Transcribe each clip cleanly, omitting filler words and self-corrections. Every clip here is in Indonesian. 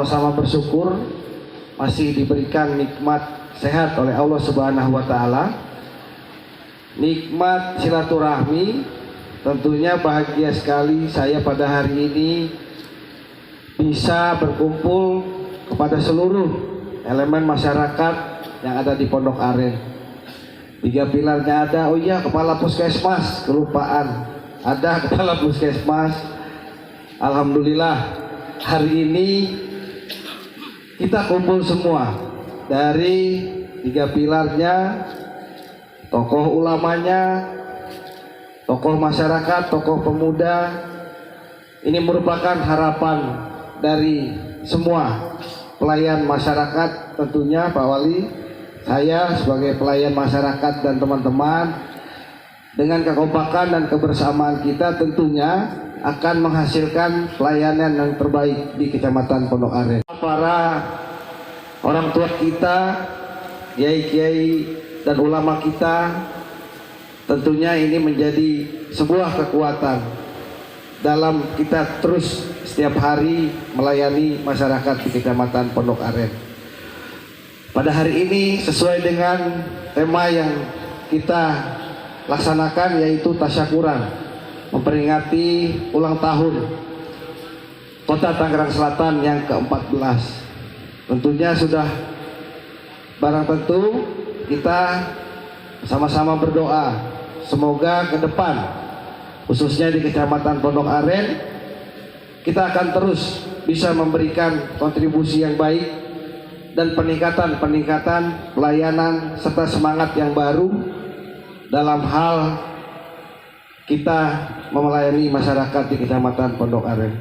sama-sama bersyukur masih diberikan nikmat sehat oleh Allah Subhanahu wa taala. Nikmat silaturahmi, tentunya bahagia sekali saya pada hari ini bisa berkumpul kepada seluruh elemen masyarakat yang ada di Pondok Aren. 3 pilarnya ada, oh iya, kepala puskesmas, kelupaan. Ada kepala puskesmas. Alhamdulillah hari ini kita kumpul semua dari 3 pilarnya, tokoh ulamanya, tokoh masyarakat, tokoh pemuda. Ini merupakan harapan dari semua pelayan masyarakat, tentunya Pak Wali, saya sebagai pelayan masyarakat dan teman-teman, dengan kekompakan dan kebersamaan kita tentunya akan menghasilkan pelayanan yang terbaik di Kecamatan Pondok Aren. Para orang tua kita, kiai-kiai dan ulama kita, tentunya ini menjadi sebuah kekuatan dalam kita terus setiap hari melayani masyarakat di Kecamatan Pondok Aren. Pada hari ini sesuai dengan tema yang kita laksanakan, yaitu tasyakuran, memperingati ulang tahun Kota Tangerang Selatan yang ke-14. Tentunya sudah barang tentu kita sama-sama berdoa semoga ke depan, khususnya di Kecamatan Pondok Aren, kita akan terus bisa memberikan kontribusi yang baik dan peningkatan pelayanan serta semangat yang baru dalam hal kita melayani masyarakat di Kecamatan Pondok Aren.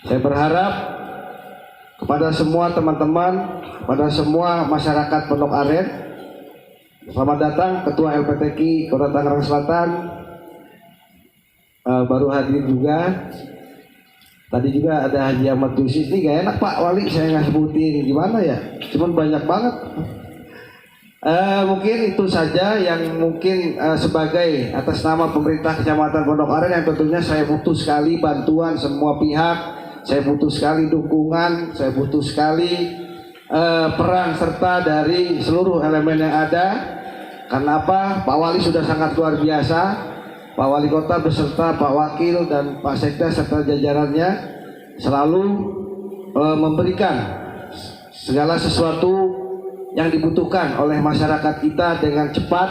Saya berharap kepada semua teman-teman, kepada semua masyarakat Pondok Aren, selamat datang Ketua LPTKI Kota Tangerang Selatan, baru hadir juga. Tadi juga ada Haji Ahmad Dusis. Ini gak enak Pak Wali saya nggak sebutin, gimana ya, cuman banyak banget. Mungkin itu saja yang mungkin sebagai atas nama pemerintah Kecamatan Pondok Aren yang tentunya saya butuh sekali bantuan semua pihak, saya butuh sekali dukungan, saya butuh sekali peran serta dari seluruh elemen yang ada. Karena apa? Pak Wali sudah sangat luar biasa. Pak Wali Kota beserta Pak Wakil dan Pak Sekda serta jajarannya selalu memberikan segala sesuatu yang dibutuhkan oleh masyarakat kita dengan cepat.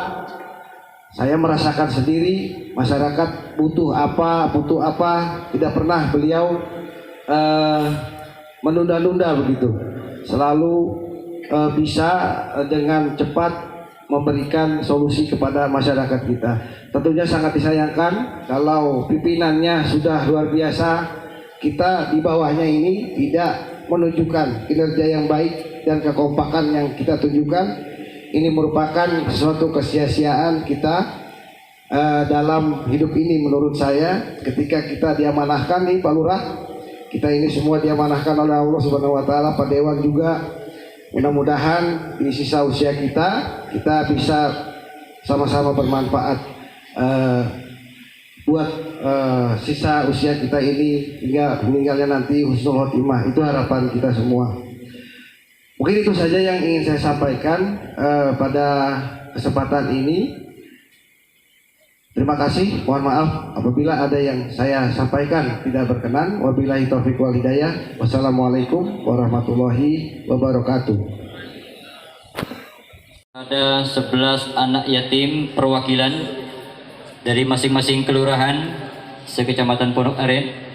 Saya merasakan sendiri masyarakat butuh apa, tidak pernah beliau menunda-nunda begitu. Selalu bisa dengan cepat memberikan solusi kepada masyarakat kita. Tentunya sangat disayangkan kalau pimpinannya sudah luar biasa, kita di bawahnya ini tidak menunjukkan kinerja yang baik dan kekompakan yang kita tunjukkan. Ini merupakan suatu kesia-siaan kita dalam hidup ini menurut saya. Ketika kita diamanahkan nih Pak Lurah, kita ini semua diamanahkan oleh Allah Subhanahu wa taala, Pak Dewan juga. Mudah-mudahan di sisa usia kita bisa sama-sama bermanfaat buat sisa usia kita ini hingga meninggalnya nanti husnul khotimah. Itu harapan kita semua. Mungkin itu saja yang ingin saya sampaikan pada kesempatan ini. Terima kasih. Mohon maaf apabila ada yang saya sampaikan tidak berkenan. Wabillahi taufiq wal hidayah. Wassalamualaikum warahmatullahi wabarakatuh. Ada 11 anak yatim perwakilan dari masing-masing kelurahan sekecamatan Pondok Aren.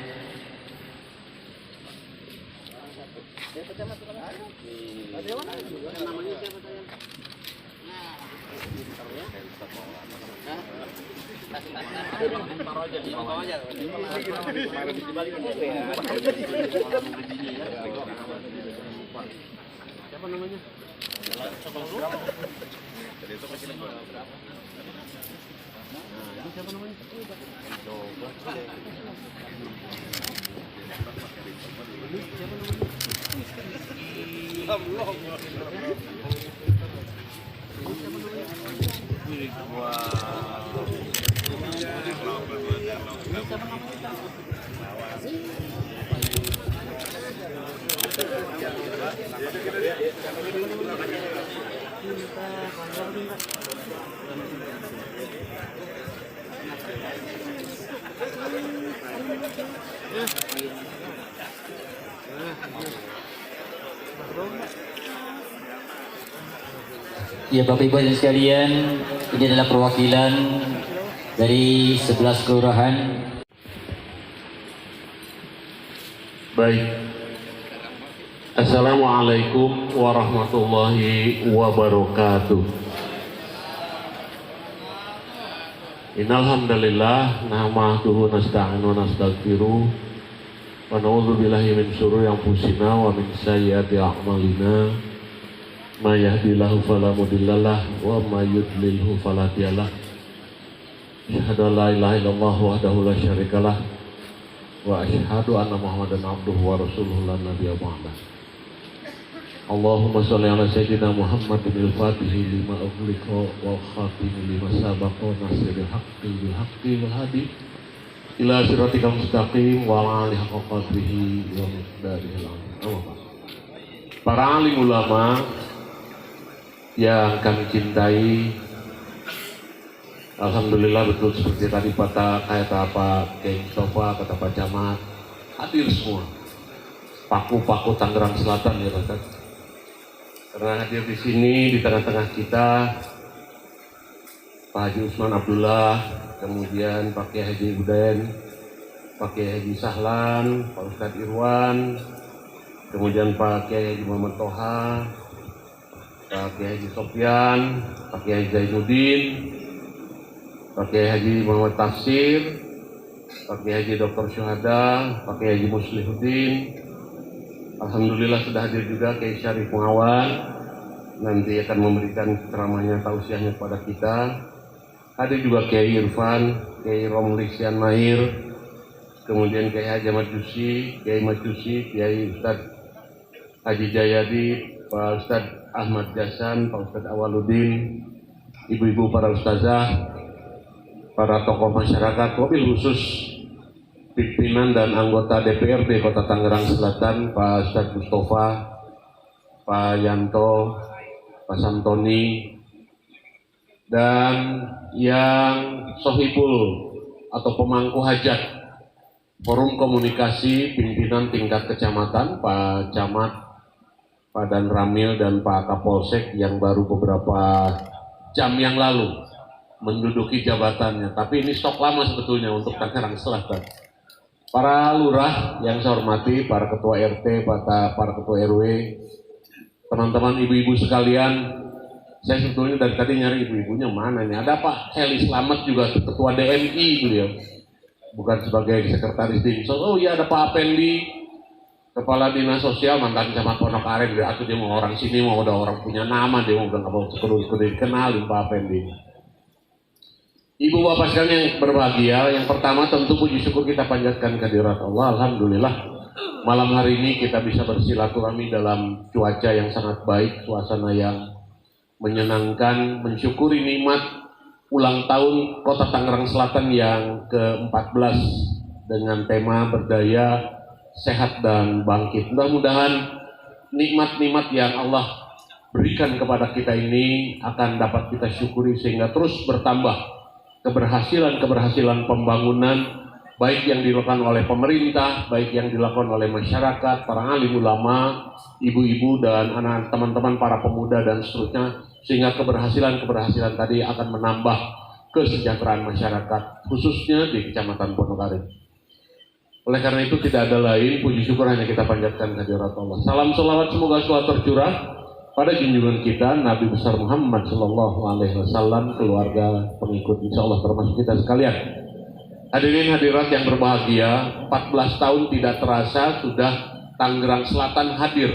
Siapa namanya? Siapa namanya? Wow. Ya Bapak Ibu hadirin sekalian, ini adalah perwakilan dari 11 kelurahan. Baik. Assalamualaikum warahmatullahi wabarakatuh. Innal hamdalillah nahmaduhu nasta'inu wa nastaghfiruh wa na'udzu billahi min syururi anfusina wa min sayyiati a'malina. May yahdihillahu fala mudhillalah wa may yudlilhu fala hadiyalah. Asyhadu an la ilaha illallah wahdahu la syarikalah wa asyhadu anna Muhammadan abduhu wa rasuluhu la nabiyya ba'dah. Allahumma shalli ala sayyidina Muhammadin al-Fatihi lima ughliqa wal khatimi lima sabaqa nasiril haqqi bil haqqi wal hadi ila siratikal mustaqim wa ala alihi haqqa qadrihi wa miqdarihil azim. Para alim ulama yang kami cintai, alhamdulillah betul seperti tadi kata Pak Kiai Mustafa, kata Pak Camat, hadir semua. Paku-paku Tangerang Selatan ya Pak. Karena hadir di sini di tengah-tengah kita Pak Haji Usman Abdullah, kemudian Pak Kiai Haji Buden, Pak Kiai Haji Sahlan, Pak Ustadz Irwan, kemudian Pak Kiai Haji Muhammad Toha, Pak Kiai Haji Sofyan, Pak Kiai Zainuddin, Pak Kiai Haji Muhammad Tafsir, Pak Kiai Haji Dr. Syuhada, Pak Kiai Haji Muslihuddin. Alhamdulillah sudah hadir juga Kiai Syarif Muawan, nanti akan memberikan ceramahnya tausiahnya kepada kita. Hadir juga Kiai Irfan, Kiai Romli Sian Mahir, kemudian Kiai Haji Majusi, Kiai Majusi, Kiai Ustadz Haji Jayadi, Pak Ustadz Ahmad Jasan, Pak Ustadz Awaludin, ibu-ibu para ustazah, para tokoh masyarakat, wabil khusus pimpinan dan anggota DPRD Kota Tangerang Selatan, Pak Ustadz Mustafa, Pak Yanto, Pak Santoni, dan yang sohibul atau pemangku hajat Forum Komunikasi Pimpinan Tingkat Kecamatan, Pak Camat, Pak Dan Ramil, dan Pak Kapolsek yang baru beberapa jam yang lalu menduduki jabatannya. Tapi ini stok lama sebetulnya untuk Tangerang Selatan. Para lurah yang saya hormati, para ketua RT, para ketua RW, teman-teman ibu-ibu sekalian, saya sebetulnya dari tadi nyari ibu-ibunya mana nih? Ada Pak Heli Slamet juga ketua DMI beliau, bukan sebagai sekretaris Dinsos. Oh iya, ada Pak Apendi, kepala dinas sosial mantan camat Pondok Aren. Aku dia mau orang sini, mau udah orang punya nama, dia mau udah nggak mau sekedar dikenalin Pak Apendi. Ibu bapak sekalian yang berbahagia, yang pertama tentu puji syukur kita panjatkan kehadirat Allah. Alhamdulillah malam hari ini kita bisa bersilaturahmi dalam cuaca yang sangat baik, suasana yang menyenangkan, mensyukuri nikmat ulang tahun Kota Tangerang Selatan yang ke-14 dengan tema berdaya, sehat dan bangkit. Mudah-mudahan nikmat-nikmat yang Allah berikan kepada kita ini akan dapat kita syukuri sehingga terus bertambah keberhasilan pembangunan, baik yang dilakukan oleh pemerintah, baik yang dilakukan oleh masyarakat, para alim ulama, ibu-ibu dan anak teman-teman para pemuda dan seterusnya, sehingga keberhasilan tadi akan menambah kesejahteraan masyarakat, khususnya di Kecamatan Pondok Aren. Oleh karena itu tidak ada lain, puji syukur hanya kita panjatkan kehadirat Allah. Salam selawat semoga selalu tercurah pada junjungan kita Nabi besar Muhammad Sallallahu Alaihi Wasallam, keluarga pengikut insya Allah termasuk kita sekalian. Hadirin hadirat yang berbahagia, 14 tahun tidak terasa sudah Tangerang Selatan hadir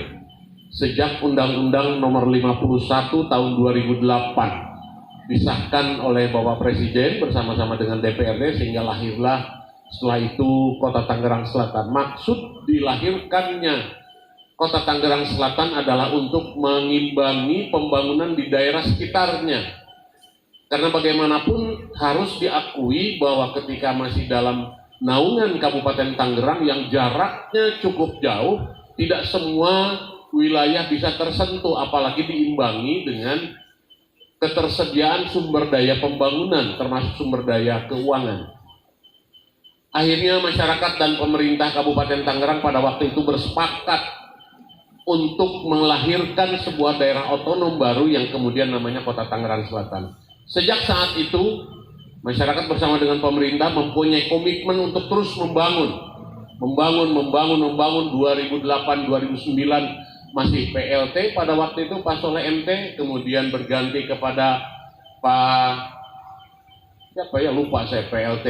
sejak Undang-Undang Nomor 51 tahun 2008 disahkan oleh Bapak Presiden bersama-sama dengan DPRD sehingga lahirlah setelah itu Kota Tangerang Selatan. Maksud dilahirkannya Kota Tangerang Selatan adalah untuk mengimbangi pembangunan di daerah sekitarnya. Karena bagaimanapun harus diakui bahwa ketika masih dalam naungan Kabupaten Tangerang yang jaraknya cukup jauh, tidak semua wilayah bisa tersentuh, apalagi diimbangi dengan ketersediaan sumber daya pembangunan, termasuk sumber daya keuangan. Akhirnya masyarakat dan pemerintah Kabupaten Tangerang pada waktu itu bersepakat untuk melahirkan sebuah daerah otonom baru yang kemudian namanya Kota Tangerang Selatan. Sejak saat itu, masyarakat bersama dengan pemerintah mempunyai komitmen untuk terus membangun 2008, 2009 masih PLT pada waktu itu Pak Soleh MT, kemudian berganti kepada Pak siapa ya, lupa saya, PLT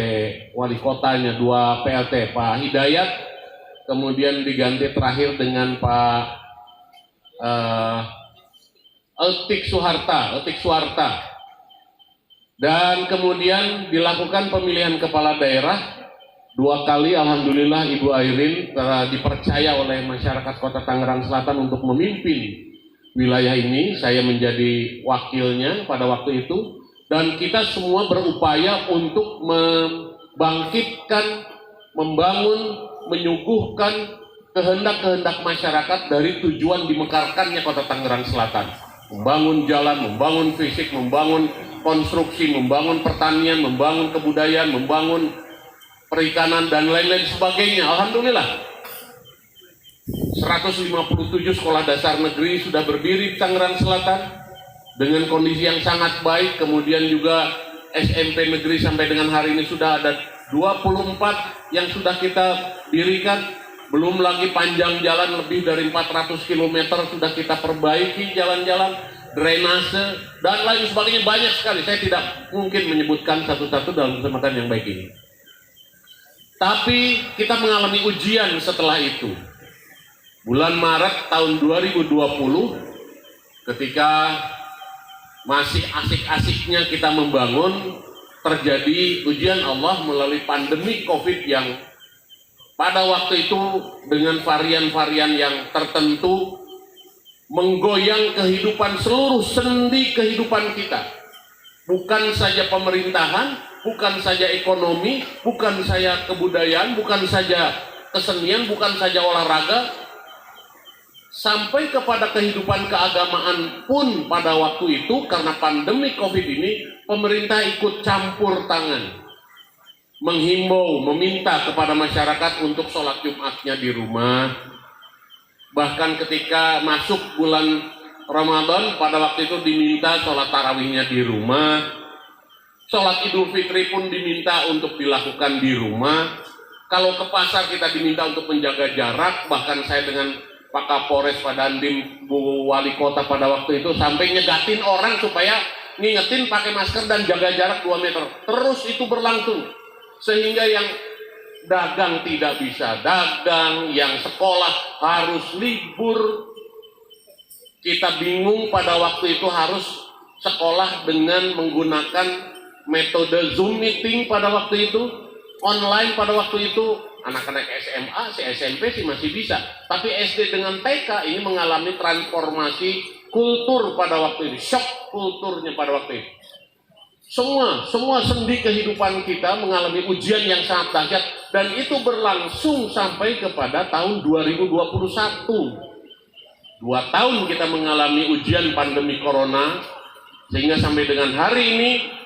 wali kotanya, 2 PLT Pak Hidayat, kemudian diganti terakhir dengan Pak Etik Suharta, dan kemudian dilakukan pemilihan kepala daerah 2 kali. Alhamdulillah Ibu Airin dipercaya oleh masyarakat Kota Tangerang Selatan untuk memimpin wilayah ini. Saya menjadi wakilnya pada waktu itu, dan kita semua berupaya untuk membangkitkan, membangun, menyuguhkan kehendak-kehendak masyarakat dari tujuan dimekarkannya Kota Tangerang Selatan. Membangun jalan, membangun fisik, membangun konstruksi, membangun pertanian, membangun kebudayaan, membangun perikanan, dan lain-lain sebagainya. Alhamdulillah 157 sekolah dasar negeri sudah berdiri di Tangerang Selatan dengan kondisi yang sangat baik. Kemudian juga SMP negeri sampai dengan hari ini sudah ada 24 yang sudah kita dirikan. Belum lagi panjang jalan lebih dari 400 km sudah kita perbaiki, jalan-jalan, drainase, dan lain sebagainya, banyak sekali. Saya tidak mungkin menyebutkan satu-satu dalam kesempatan yang baik ini. Tapi kita mengalami ujian setelah itu. Bulan Maret tahun 2020, ketika masih asik-asiknya kita membangun, terjadi ujian Allah melalui pandemi COVID yang pada waktu itu dengan varian-varian yang tertentu menggoyang kehidupan, seluruh sendi kehidupan kita. Bukan saja pemerintahan, bukan saja ekonomi, bukan saja kebudayaan, bukan saja kesenian, bukan saja olahraga, sampai kepada kehidupan keagamaan pun pada waktu itu. Karena pandemi COVID ini, pemerintah ikut campur tangan, menghimbau, meminta kepada masyarakat untuk sholat Jumatnya di rumah. Bahkan ketika masuk bulan Ramadan, pada waktu itu diminta sholat tarawihnya di rumah. Sholat Idul Fitri pun diminta untuk dilakukan di rumah. Kalau ke pasar kita diminta untuk menjaga jarak. Bahkan saya dengan Pak Kapolres, Pak Dandim, Bu Wali Kota pada waktu itu sampai nyegatin orang supaya ngingetin pakai masker dan jaga jarak 2 meter. Terus itu berlangsung sehingga yang dagang tidak bisa dagang, yang sekolah harus libur. Kita bingung pada waktu itu harus sekolah dengan menggunakan metode Zoom meeting pada waktu itu, online pada waktu itu. Anak-anak SMA, SMP sih masih bisa, tapi SD dengan TK ini mengalami transformasi kultur pada waktu ini, shock kulturnya pada waktu itu. Semua sendi kehidupan kita mengalami ujian yang sangat dahsyat, dan itu berlangsung sampai kepada tahun 2021. 2 tahun kita mengalami ujian pandemi corona, sehingga sampai dengan hari ini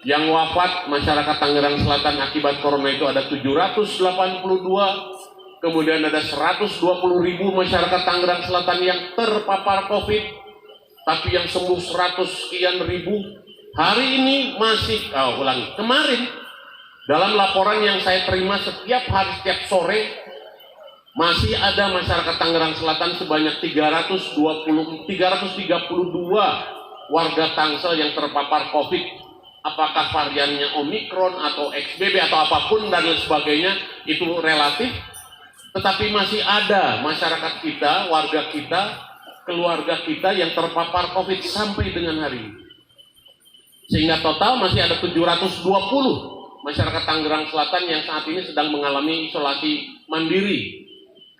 yang wafat masyarakat Tangerang Selatan akibat corona itu ada 782, kemudian ada 120.000 masyarakat Tangerang Selatan yang terpapar COVID, tapi yang sembuh 100 sekian ribu. Hari ini masih, kemarin dalam laporan yang saya terima setiap hari, setiap sore, masih ada masyarakat Tangerang Selatan sebanyak 332 warga Tangsel yang terpapar COVID. Apakah variannya Omikron atau XBB atau apapun dan lain sebagainya, itu relatif. Tetapi masih ada masyarakat kita, warga kita, keluarga kita yang terpapar COVID sampai dengan hari ini. Sehingga total masih ada 720 masyarakat Tangerang Selatan yang saat ini sedang mengalami isolasi mandiri.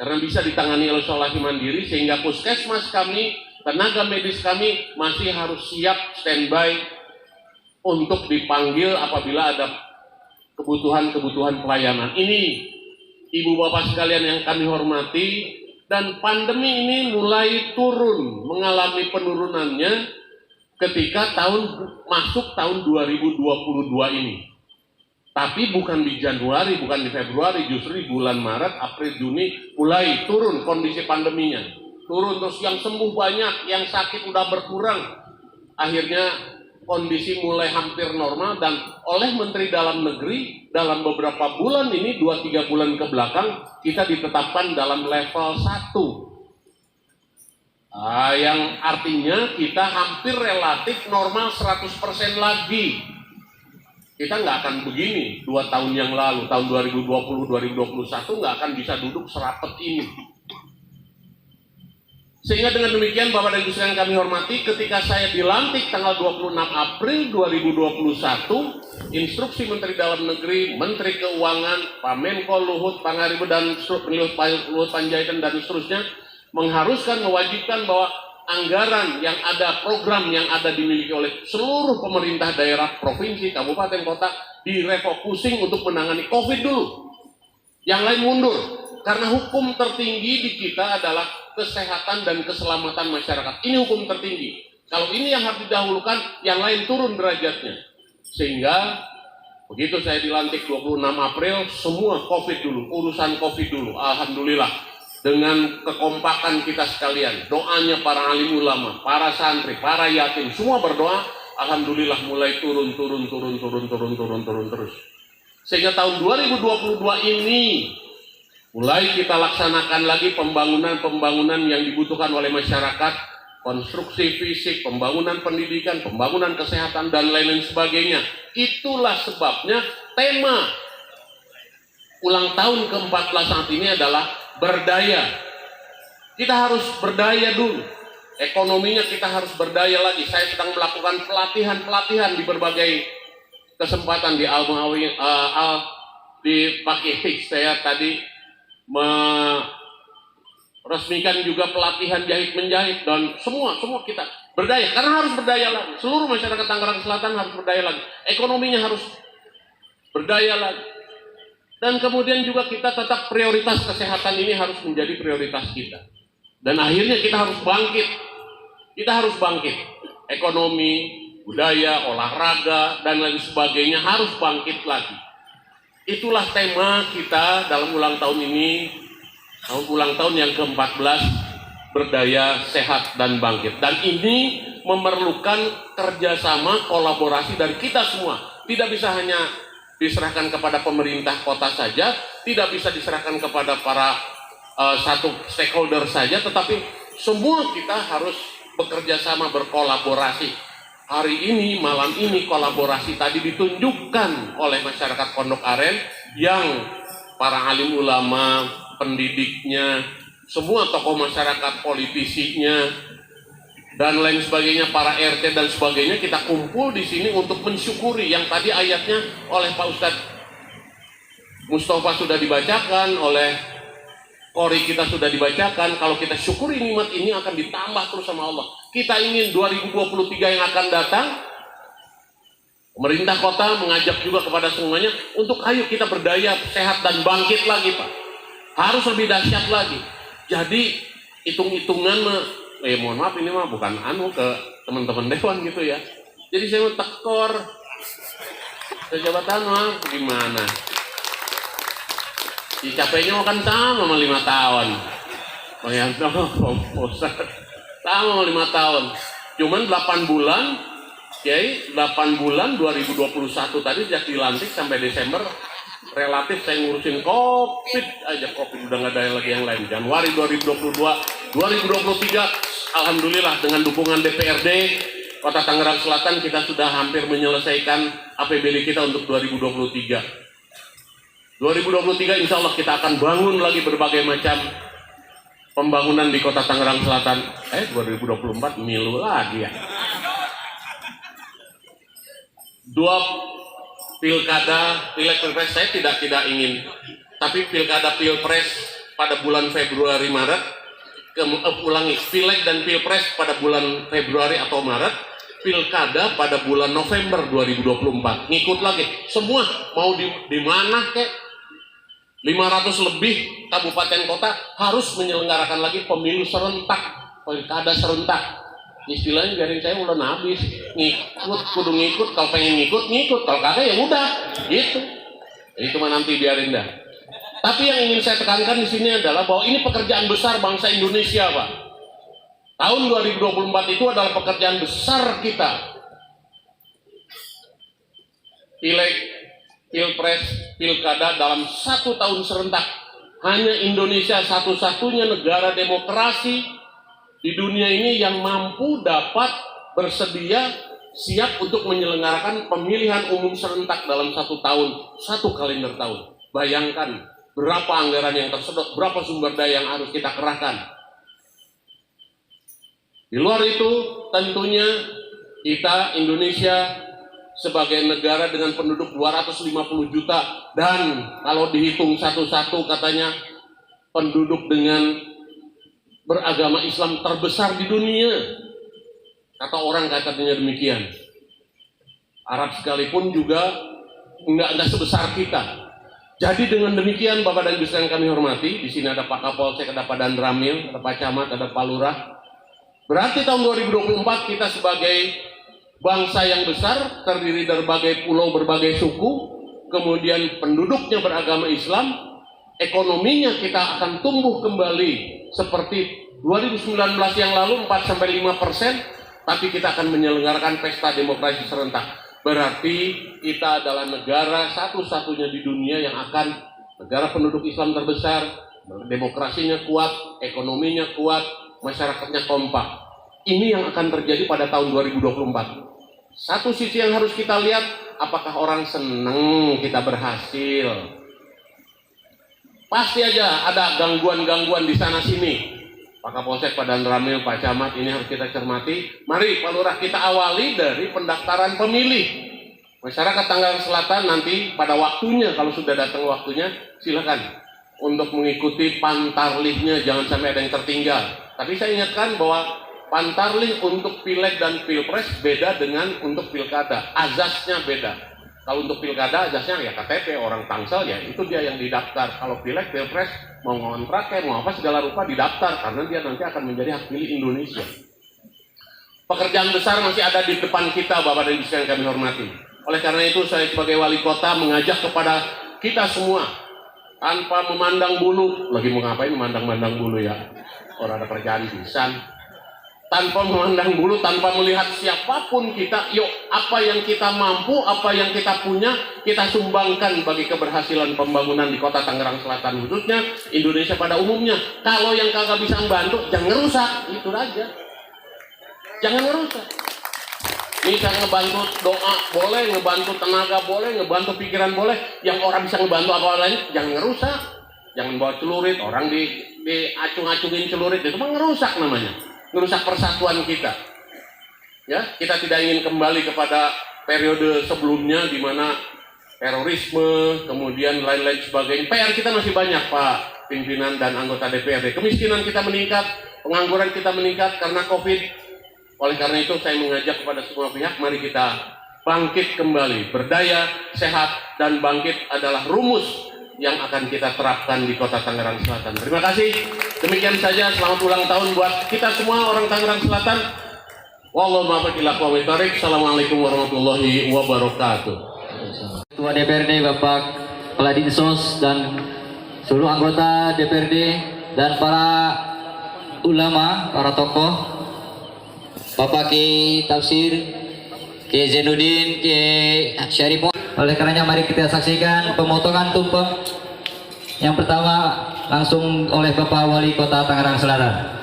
Karena bisa ditangani oleh isolasi mandiri, sehingga puskesmas kami, tenaga medis kami masih harus siap standby untuk dipanggil apabila ada kebutuhan-kebutuhan pelayanan. Ini Ibu Bapak sekalian yang kami hormati, Dan pandemi ini mulai turun, mengalami penurunannya ketika masuk tahun 2022 ini. Tapi bukan di Januari, bukan di Februari, justru di bulan Maret, April, Juni mulai turun kondisi pandeminya. Turun, terus yang sembuh banyak, yang sakit udah berkurang. Akhirnya kondisi mulai hampir normal, dan oleh Menteri Dalam Negeri dalam beberapa bulan ini, 2-3 bulan ke belakang, kita ditetapkan dalam level 1. Yang artinya kita hampir relatif normal 100% lagi. Kita nggak akan begini 2 tahun yang lalu, tahun 2020-2021 nggak akan bisa duduk serapet ini. Sehingga dengan demikian, Bapak dan Ibu sekalian kami hormati, ketika saya dilantik tanggal 26 April 2021, instruksi Menteri Dalam Negeri, Menteri Keuangan, Pak Menko Luhut Pangaribuan dan Luhut Panjaitan dan seterusnya, mengharuskan, mewajibkan bahwa anggaran yang ada, program yang ada dimiliki oleh seluruh pemerintah daerah, provinsi, kabupaten, kota, direfocusing untuk menangani COVID dulu. Yang lain mundur, karena hukum tertinggi di kita adalah kesehatan dan keselamatan masyarakat. Ini hukum tertinggi. Kalau ini yang harus didahulukan, yang lain turun derajatnya. Sehingga begitu saya dilantik 26 April, semua COVID dulu, urusan COVID dulu. Alhamdulillah, dengan kekompakan kita sekalian, doanya para alim ulama, para santri, para yatim, semua berdoa, alhamdulillah mulai turun terus. Sehingga tahun 2022 ini mulai kita laksanakan lagi pembangunan yang dibutuhkan oleh masyarakat, konstruksi fisik, pembangunan pendidikan, pembangunan kesehatan, dan lain-lain sebagainya. Itulah sebabnya tema ulang tahun ke-14 saat ini adalah berdaya. Kita harus berdaya dulu. Ekonominya kita harus berdaya lagi. Saya sedang melakukan pelatihan di berbagai kesempatan di di Pakai Fix. Saya tadi meresmikan juga pelatihan jahit-menjahit, dan semua kita berdaya, karena harus berdaya lagi. Seluruh masyarakat Tangerang Selatan harus berdaya lagi, ekonominya harus berdaya lagi. Dan kemudian juga kita tetap prioritas kesehatan ini harus menjadi prioritas kita. Dan akhirnya kita harus bangkit. Ekonomi, budaya, olahraga, dan lain sebagainya harus bangkit lagi. Itulah tema kita dalam ulang tahun ini, ulang tahun yang ke-14, berdaya, sehat, dan bangkit. Dan ini memerlukan kerjasama, kolaborasi dari kita semua. Tidak bisa hanya diserahkan kepada pemerintah kota saja, tidak bisa diserahkan kepada para satu stakeholder saja, tetapi semua kita harus bekerja sama, berkolaborasi. Hari ini, malam ini, kolaborasi tadi ditunjukkan oleh masyarakat Pondok Aren, yang para alim ulama, pendidiknya, semua tokoh masyarakat, politisinya, dan lain sebagainya, para RT dan sebagainya, kita kumpul di sini untuk mensyukuri yang tadi ayatnya oleh Pak Ustadz Mustafa sudah dibacakan, oleh Qori kita sudah dibacakan. Kalau kita syukuri nikmat ini akan ditambah terus sama Allah. Kita ingin 2023 yang akan datang, pemerintah kota mengajak juga kepada semuanya untuk ayo kita berdaya, sehat, dan bangkit lagi, Pak. Harus lebih dahsyat lagi. Jadi hitung-hitungan mohon maaf, ini mah bukan ke teman-teman dewan gitu ya. Jadi saya mau tekor ke jabatan mah gimana? Capeknya kan sama 5 tahun. Bayangkan, sama 5 tahun. Cuman 8 bulan, Kiai, 8 bulan 2021 tadi sejak dilantik sampai Desember, relatif saya ngurusin COVID aja. COVID udah nggak ada lagi yang lain. Januari 2022, 2023, alhamdulillah dengan dukungan DPRD Kota Tangerang Selatan kita sudah hampir menyelesaikan APBD kita untuk 2023. 2023 insya Allah kita akan bangun lagi berbagai macam pembangunan di Kota Tangerang Selatan. 2024 milu lagi ya. 2 pilkada, pilpres saya tidak ingin, tapi pilkada pilpres pada bulan Februari Maret, pileg dan pilpres pada bulan Februari atau Maret, pilkada pada bulan November 2024. Ngikut lagi, semua mau di mana kek? 500 lebih kabupaten kota harus menyelenggarakan lagi pemilu serentak, pilkada serentak. Istilahnya biarin saya udah habis, ngikut, kudu ngikut, kalau pengen ngikut, kalau kagak ya udah, gitu. Itu mah nanti biarin dah. Tapi yang ingin saya tekankan di sini adalah bahwa ini pekerjaan besar bangsa Indonesia, Pak. Tahun 2024 itu adalah pekerjaan besar kita. Pileg, pilpres, pilkada dalam 1 tahun serentak. Hanya Indonesia satu-satunya negara demokrasi di dunia ini yang mampu dapat bersedia siap untuk menyelenggarakan pemilihan umum serentak dalam 1 tahun, 1 kalender tahun. Bayangkan berapa anggaran yang tersedot, berapa sumber daya yang harus kita kerahkan. Di luar itu tentunya kita Indonesia sebagai negara dengan penduduk 250 juta dan kalau dihitung satu-satu katanya penduduk dengan beragama Islam terbesar di dunia. Kata orang katanya demikian. Arab sekalipun juga enggak sebesar kita. Jadi dengan demikian Bapak dan Ibu sekalian kami hormati, di sini ada Pak Kapolsek, ada Pak Dan Ramil, ada Pak Camat, ada Pak Lurah. Berarti tahun 2024 kita sebagai bangsa yang besar terdiri dari berbagai pulau, berbagai suku, kemudian penduduknya beragama Islam, ekonominya kita akan tumbuh kembali seperti 2019 yang lalu 4-5%, tapi kita akan menyelenggarakan pesta demokrasi serentak. Berarti kita adalah negara satu-satunya di dunia yang akan negara penduduk Islam terbesar, demokrasinya kuat, ekonominya kuat, masyarakatnya kompak. Ini yang akan terjadi pada tahun 2024. Satu sisi yang harus kita lihat, apakah orang senang kita berhasil? Pasti aja ada gangguan-gangguan di sana sini. Pak Kapolsek, Pak Dan Ramil, Pak Camat, ini harus kita cermati. Mari Pak Lurah, kita awali dari pendaftaran pemilih. Masyarakat Tangerang Selatan nanti pada waktunya, kalau sudah datang waktunya, silakan untuk mengikuti pantarlihnya, jangan sampai ada yang tertinggal. Tapi saya ingatkan bahwa pantarlih untuk pileg dan pilpres beda dengan untuk pilkada, azasnya beda. Kalau untuk pilkada azasnya ya KTP orang Tangsel ya itu dia yang didaftar. Kalau pileg pilpres mau ngontrak kayak mau apa segala rupa didaftar karena dia nanti akan menjadi hak pilih Indonesia. Pekerjaan besar masih ada di depan kita Bapak dan Ibu sekalian kami hormati. Oleh karena itu saya sebagai wali kota mengajak kepada kita semua tanpa memandang bulu, lagi mau ngapain memandang-mandang bulu ya? Orang ada kerjaan pisan. Tanpa memandang bulu, tanpa melihat siapapun kita, yuk apa yang kita mampu, apa yang kita punya, kita sumbangkan bagi keberhasilan pembangunan di kota Tangerang Selatan khususnya, Indonesia pada umumnya. Kalau yang kagak bisa membantu, jangan ngerusak, itu aja. Jangan ngerusak. Bisa ngebantu doa boleh, ngebantu tenaga boleh, ngebantu pikiran boleh. Yang orang bisa ngebantu apa lain, jangan ngerusak. Jangan bawa celurit, orang diacung-acungin celurit, itu mah ngerusak namanya. Merusak persatuan kita. Ya, kita tidak ingin kembali kepada periode sebelumnya di mana terorisme, kemudian lain-lain sebagainya. PR kita masih banyak, Pak pimpinan dan anggota DPRD. Kemiskinan kita meningkat, pengangguran kita meningkat karena Covid. Oleh karena itu saya mengajak kepada semua pihak, mari kita bangkit kembali. Berdaya, sehat, dan bangkit adalah rumus yang akan kita terapkan di kota Tangerang Selatan. Terima kasih. Demikian saja, selamat ulang tahun buat kita semua orang Tangerang Selatan. Wallahu muwaffiq ila aqwamit thoriq. Assalamualaikum warahmatullahi wabarakatuh. Ketua DPRD Bapak Kepala Dinsos dan seluruh anggota DPRD dan para ulama, para tokoh, Bapak Ki Tafsir, Ki Zainuddin, Ki Syarif. Oleh karenanya mari kita saksikan pemotongan tumpeng yang pertama langsung oleh Bapak Wali Kota Tangerang Selatan.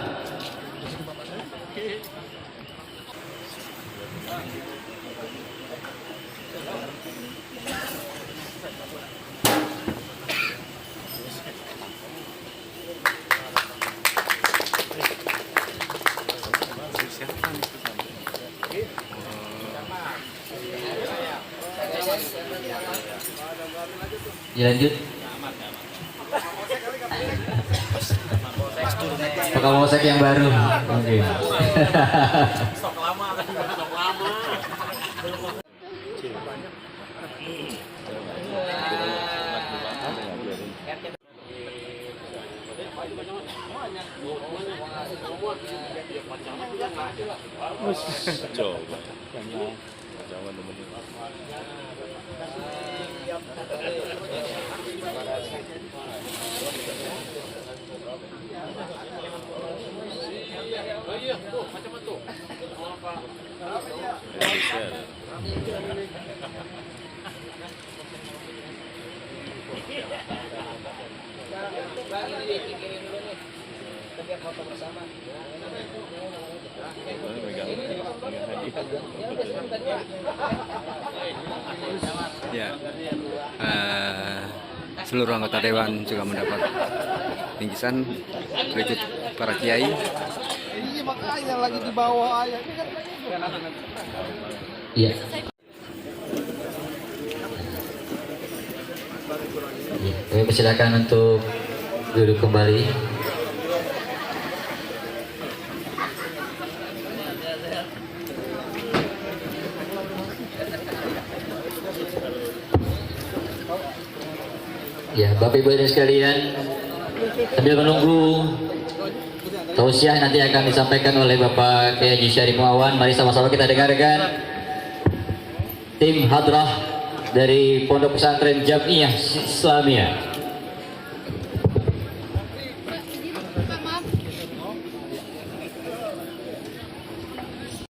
Lanjut. Pak Kapolsek yang baru. Oke. Coba. Jangan teman-teman. Ya, seluruh anggota dewan juga mendapat bingkisan berikut para kiai. Iya makanya lagi di bawah ayah. Iya. Kami persilakan untuk duduk kembali. Ya, Bapak Ibu dan sekalian, sambil menunggu tausiah nanti akan disampaikan oleh Bapak Kiai Haji Syarif Muawan, mari sama-sama kita dengarkan tim hadrah dari Pondok Pesantren Jamiah Islamiyah.